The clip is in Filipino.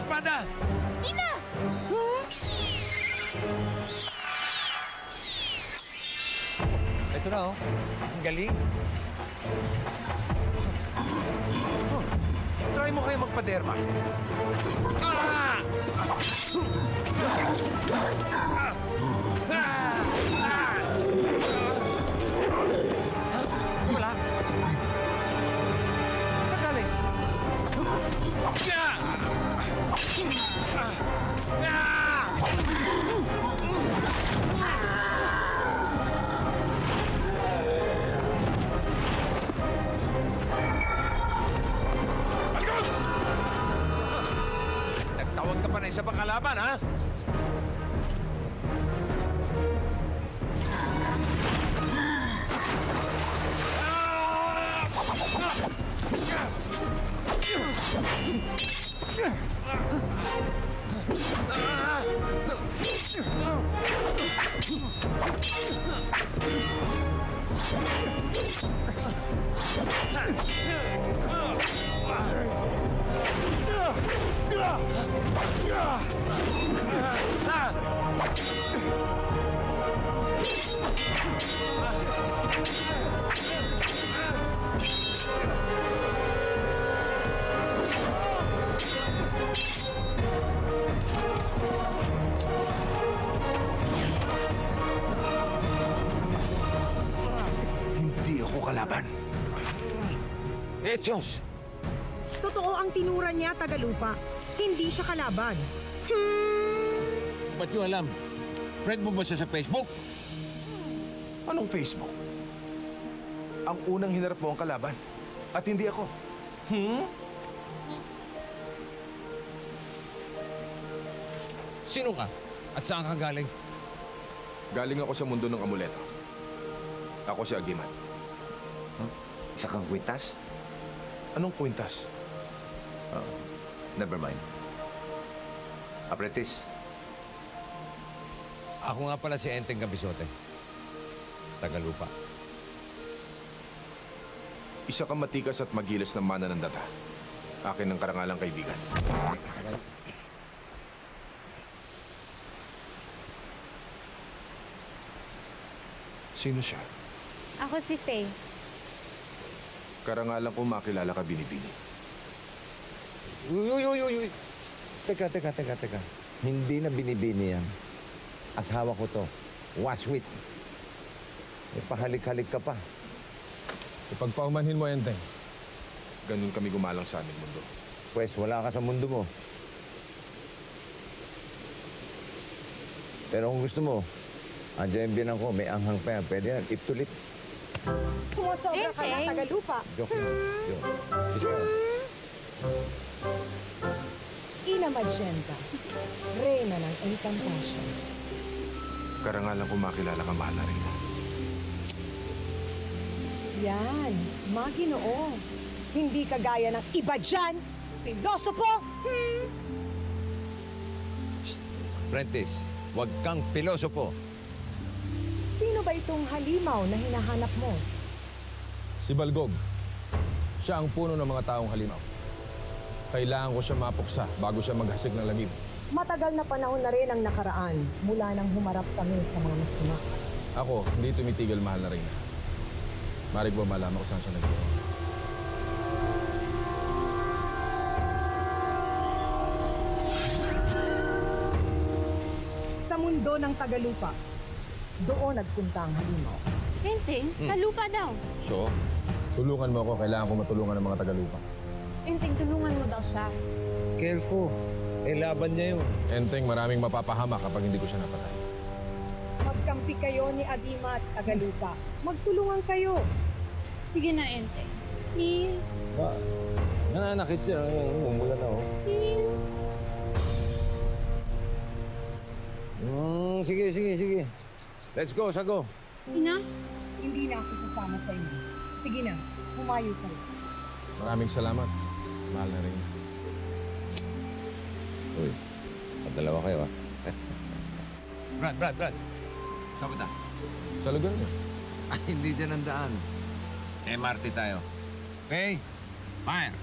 espada! Ina! Ito na, oh. Ang galing. Oh. Try mo kayo magpa-derma. Ah! Wala. Saan galing? Nagtawag ka pa na isa pang kalaban, ha? Hindi ako kalaban. Diyos! Totoo ang tinura niya, Tagalupa. Hindi siya kalaban. Ba't nyo alam? Friend mo ba siya sa Facebook? Anong Facebook? Ang unang hinarap mo ang kalaban. At hindi ako. Sino ka? At saan ka galing? Galing ako sa mundo ng amuleto. Ako si Agimat. Isa kang kwintas? Anong kwintas? Never mind. Apprentice. Ako nga pala si Enteng Gabisote. Tagalupa. Isa kang matikas at magilas na mana ng data. Akin ang karangalang kaibigan. Sino siya? Ako si Faye. Karangalang kung makilala ka, Binibini. Uy. Teka. Hindi na binibini yan. Asawa ko to. Waswit. May pahalik-halik ka pa. Ipagpaumanhin mo, Enteng. Ganun kami gumalang sa aming mundo. Pwes, wala ka sa mundo mo. Pero kung gusto mo, andiyan yung binang ko, may anghang pa yan. Pwede yan, iptulit. Sumusobra ka na, Tagalupa. Joke lang. Joke. Ina Magenta, reyna ng Encantasia. Karangalang kung makilala ka, mahal na rin. Yan, Maginoo. Hindi kagaya ng iba dyan. Pilosopo! Apprentice, huwag kang pilosopo. Sino ba itong halimaw na hinahanap mo? Si Balgog. Siya ang puno ng mga taong halimaw. Kailangan ko siya mapuksa bago siya maghasik ng lamig. Matagal na panahon na rin ang nakaraan mula nang humarap kami sa mga masama. Ako, hindi tumitigil, mahal na rin. Marig ba malaman ko saan siya nagturo? Sa mundo ng Tagalupa, doon nagpunta ang halimaw. Enteng, sa lupa daw. So, Tulungan mo ako, kailangan ko matulungan ng mga Tagalupa. Enteng, tulungan mo daw siya. Careful. Laban niya yun. Enteng, maraming mapapahama kapag hindi ko siya napatay. Magkampi kayo ni Agima at Tagalupa. Magtulungan kayo. Sige na, Enteng. Please. Ba? Nananakit siya. Umula na, oh. Please. Sige. Let's go, sago. Ina? Hindi na ako sasama sa inyo. Sige na, humayo kayo. Maraming salamat, mahal na rin. Uy, dalawa kayo, ah. Brad. Saan ba? Sa lugar niyo. Ay, hindi dyan ang daan. MRT tayo. Okay? Fire!